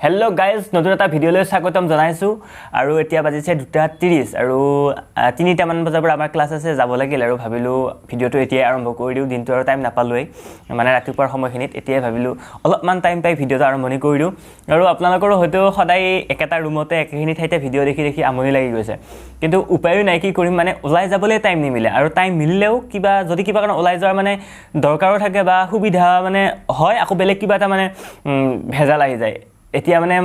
Hello guys, নতুন এটা ভিডিঅলৈ স্বাগতম জনাইছো আৰু এতিয়া বাজিছে 2:30 আৰু 3টা মান বজাৰ পৰা আমাৰ ক্লাছ আছে যাব লাগিল আৰু ভাবিলো ভিডিঅটো এতিয়া আৰম্ভ কৰি দিও দিনটো আৰু টাইম নাপালোই মানে ৰাতিপুৱাৰ সময়খিনিত এতিয়া ভাবিলো অলপমান টাইম পাই ভিডিঅটো আৰম্ভণি কৰি দিও আৰু আপোনালোকৰ হয়তো সদায় একেটা ৰুমতে একেখিনি ঠাইতে ভিডিঅ দেখি দেখি আমনি লাগি গৈছে কিন্তু উপায়ও নাই কি কৰিম মানে ওলাই যাবলৈ টাইম নিমিলে আৰু টাইম মিলিলেও কিবা যদি কিবা কাৰণ ওলাই যোৱাৰ মানে দৰকাৰো থাকে বা সুবিধা মানে হয় আকৌ বেলেগ কিবা এটা মানে ভেজাল আহি যায় এতিয়া মানে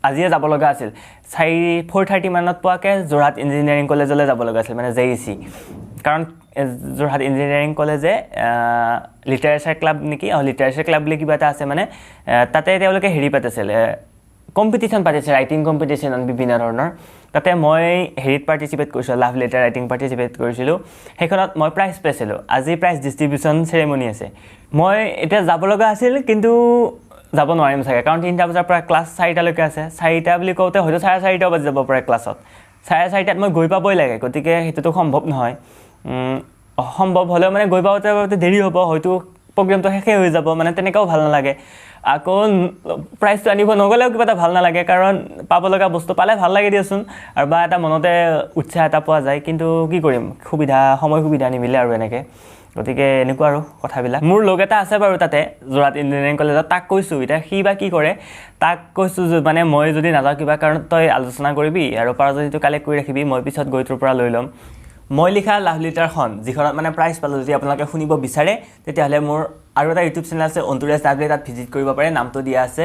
আজিয়ে যাব লগা আছিল 4:30 মানত পোৱাকে যোৰহাট ইঞ্জিনিয়াৰিং কলেজলৈ যাব লগা আছিল মানে জেইসি কাৰণ যোৰহাট ইঞ্জিনিয়াৰিং কলেজে লিটাৰেচাৰ ক্লাব নেকি লিটাৰেচাৰ ক্লাব বুলি কিবা এটা আছে মানে তাতে তেওঁলোকে হেৰি পাতিছিল কম্পিটিশন পাতিছিল ৰাইটিং কম্পিটিশন বিভিন্ন ধৰণৰ তাতে মই হেৰিত পাৰ্টিসিপেট কৰিছিলো লাভ লেটাৰ ৰাইটিং পাৰ্টিসিপেট কৰিছিলো হেখনত মই প্ৰাইজ পাইছিলো আজি প্ৰাইজ ডিস্ট্ৰিবিউচন সেৰেমনি আছে মই এটা যাব লগা আছিল কিন্তু যাব নোৱাৰিম চাগে কাৰণ 3টা বজাৰ পৰা ক্লাছ 4টা লৈকে আছে 4টা বুলি কওঁতে হয়তো 4:30 বাজি যাব পাৰে ক্লাছত 4:30 মই গৈ পাবই লাগে গতিকে হেতুটো সম্ভৱ নহয় সম্ভৱ হলেও মানে গৈ পাওঁতে দেৰি হ'ব হয়তো প্ৰগ্ৰামটো শেষ হৈ যাব মানে তেনেকাও ভাল নালাগে আকৌ প্ৰাইজটো আনিব নগলেও কিবা এটা ভাল নালাগে কাৰণ পাব লগা বস্তু পালে ভাল লাগে দিয়চোন আৰু বা এটা মনতে উৎসাহ এটা পোৱা যায় কিন্তু কি কৰিম সময় সুবিধা নিমিলে আৰু এনেকে গতিকে এনেকুৱা আৰু কথাবিলাক মোৰ লগ এটা আছে বাৰু তাতে যোৰহাট ইঞ্জিনিয়াৰিং কলেজত তাক কৈছো এটা সি বা কি কৰে তাক কৈছো মানে মই যদি নাযাওঁ কিবা কাৰণ তই আলোচনা কৰিবি আৰু পাৰ যদি তই কালেক্ট কৰি ৰাখিবি মই পিছত গৈ তোৰ পৰা লৈ ল'ম মই লিখা লাভ লেটাৰখন যিখনত মানে প্ৰাইজ পালো যদি আপোনালোকে শুনিব বিচাৰে তেতিয়াহ'লে মোৰ আৰু এটা ইউটিউব চেনেল আছে অন্তুৰাজ তাত ভিজিট কৰিব পাৰে নামটো দিয়া আছে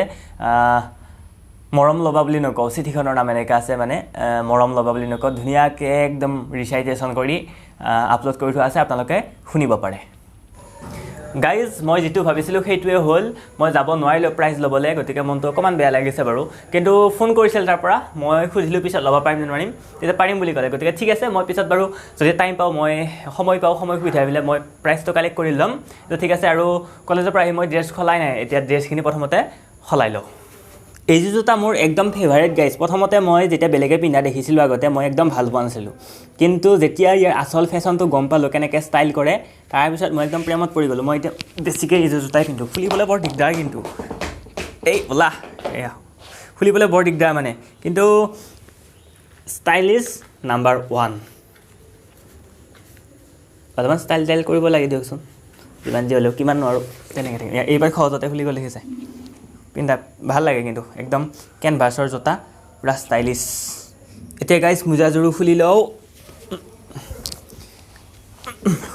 মৰম লবা বুলি নকওঁ চিঠিখনৰ নাম এনেকা আছে মানে মৰম লবা বুলি নকওঁ ধুনীয়াকৈ একদম ৰিচাইটেশ্যন কৰি আপলোড কৰি থোৱা আছে আপোনালোকে শুনিব পাৰে গাইজ মই যেটো ভাবিছিলো সেইটোৱে হ'ল মই যাব নোৱাৰিলো প্ৰাইজ ল'বলৈ গতিকে মনটো অকমান বেয়া লাগিছে বাৰু কিন্তু ফোন কৰিছিল তাৰ পৰা মই খুজিলো পিছত ল'ব পাৰিম নে নোৱাৰিম তেতিয়া পাৰিম বুলি ক'লে গতিকে ঠিক আছে মই পিছত বাৰু যদি টাইম পাওঁ মই সময় সুবিধা হ'লে মই প্ৰাইজটো কালেক্ট কৰি ল'ম তো ঠিক আছে আৰু কলেজৰ পৰা আহি মই ড্ৰেছ খলাই নাই এতিয়া ড্ৰেছখিনি প্ৰথমতে খলাই লওঁ এই জোতা মোৰ একদম ফেভাৰিট গাইজ প্ৰথমতে মই যেতিয়া বেলেগে পিন্ধা দেখিছিলো আগতে মই একদম ভাল পোৱা নাছিলো কিন্তু যেতিয়া ইয়াৰ আসল ফেশ্বনটো গম পালো কেনেকৈ ষ্টাইল কৰে তাৰ পিছত মই একদম প্ৰেমত পৰি গলো মই এতিয়া বেছিকৈ এই জোতাই পিন্ধো খুলিবলৈ বৰ দিগদাৰ কিন্তু এই ওলা এয়া খুলিবলৈ বৰ দিগদাৰ মানে কিন্তু ষ্টাইলিছ নাম্বাৰ 1 অলপমান ষ্টাইল কৰিব লাগে দিয়কচোন যিমান যি হ'লেও কিমান নোৱাৰো তেনেকৈ থাকে এইবাৰ সহজতে খুলি গ'লে যায় পিন্ধা ভাল লাগে কিন্তু একদম কেনভাছৰ জোতা পুৰা ষ্টাইলিছ এতিয়া গাইজ মোজাযোৰো খুলি লওঁ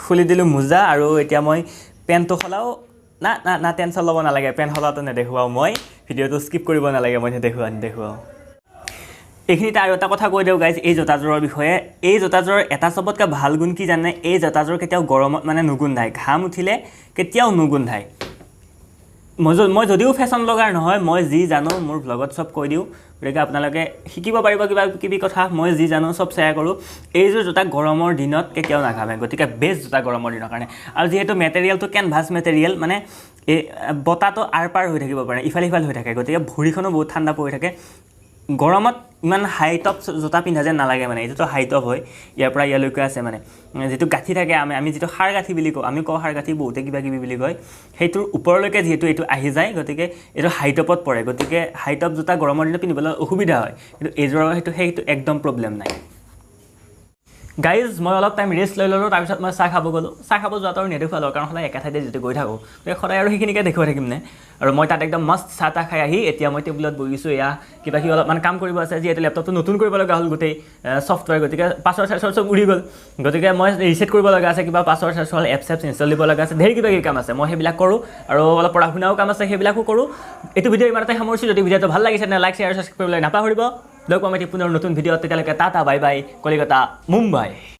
খুলি দিলো মোজা আৰু এতিয়া মই পেণ্টটো খলাও না টেনশ্যন ল'ব নালাগে পেণ্ট খলাটো নেদেখুৱাওঁ মই ভিডিঅ'টো স্কিপ কৰিব নালাগে মই নেদেখুৱাওঁ এইখিনিতে আৰু এটা কথা কৈ দিওঁ গাইজ এই জোতাযোৰৰ বিষয়ে এই জোতাযোৰৰ এটা চবতকৈ ভাল গুণ কি জানে এই জোতাযোৰ কেতিয়াও গৰমত মানে নুগোন্ধায় ঘাম উঠিলে কেতিয়াও নুগোন্ধায় মই যদিও ফেশ্বন ব্লগাৰ নহয় মই যি জানো মোৰ ব্লগত সব কৈ দিওঁ গতিকে আপোনালোকে শিকিব পাৰিব কিবা কথা মই যি জানো সব শ্বেয়াৰ কৰোঁ এইযোৰ জোতা গৰমৰ দিনত কেতিয়াও নাঘামে গতিকে বেষ্ট জোতা গৰমৰ দিনৰ কাৰণে আৰু যিহেতু মেটেৰিয়েলটো কেনভাছ মেটেৰিয়েল মানে এই বতাহটো আৰ পাৰ হৈ থাকিব পাৰে ইফাল হৈ থাকে গতিকে ভৰিখনো বহুত ঠাণ্ডা পৰি থাকে গৰমত ইমান হাই টপ জোতা পিন্ধা যেন নালাগে মানে এইটোতো হাই টপ হয় ইয়াৰ পৰা ইয়ালৈকে আছে মানে যেটো গাঁঠি থাকে আমি যেটো হাড় গাঁঠি বুলি কওঁ আমি কওঁ হাড় গাঁঠি বহুতে কিবা কিবি বুলি কয় সেইটোৰ ওপৰলৈকে যিহেতু এইটো আহি যায় গতিকে এইটো হাই টপত পৰে গতিকে হাই টপ জোতা গৰমৰ দিনত পিন্ধিবলৈ অসুবিধা হয় কিন্তু এইযোৰৰ সেইটো একদম প্ৰব্লেম নাই গাইজ মই অলপ টাইম ৰেষ্ট লৈ ল'লোঁ তাৰপিছত মই চাহ খাব গ'লোঁ চাহ খাব যোৱাটো আৰু নেদেখুৱালোঁ কাৰণ সদায় একে ঠাইতে যেতিয়া গৈ থাকোঁ গতিকে সদায় আৰু সেইখিনিকে দেখুৱাই থাকিম নে আৰু মই তাত একদম মস্ত চাহ তাহ খাই আহি এতিয়া মই টেবুলত বহিছোঁ এয়া কিবা অলপমান কাম কৰিব আছে যিহেতু লেপটপটো নতুন কৰিব লগা হ'ল গোটেই ছফ্টৱেৰ গতিকে পাছৱৰ্ড চব উৰি গ'ল গতিকে মই ৰিছেট কৰিব লগা আছে কিবা পাছৱৰ্ড এপছ ইনষ্টল দিব লগা আছে ধেৰ কিবা কাম আছে মই সেইবিলাক কৰোঁ আৰু অলপ পঢ়া শুনাও কাম আছে সেইবিলাকো কৰোঁ এইটো ভিডিঅ' ইমানতে সামৰিছোঁ যদি ভিডিঅ'টো ভাল লাগিছে তেনে লাইক শ্বেয়াৰ আৰু ছাবস্ক্ৰাইব কৰিবলৈ নাপাহৰিব লগ পাম এটি পুনৰ নতুন ভিডিঅ'ত তেতিয়ালৈকে tata bye bye Kolkata Mumbai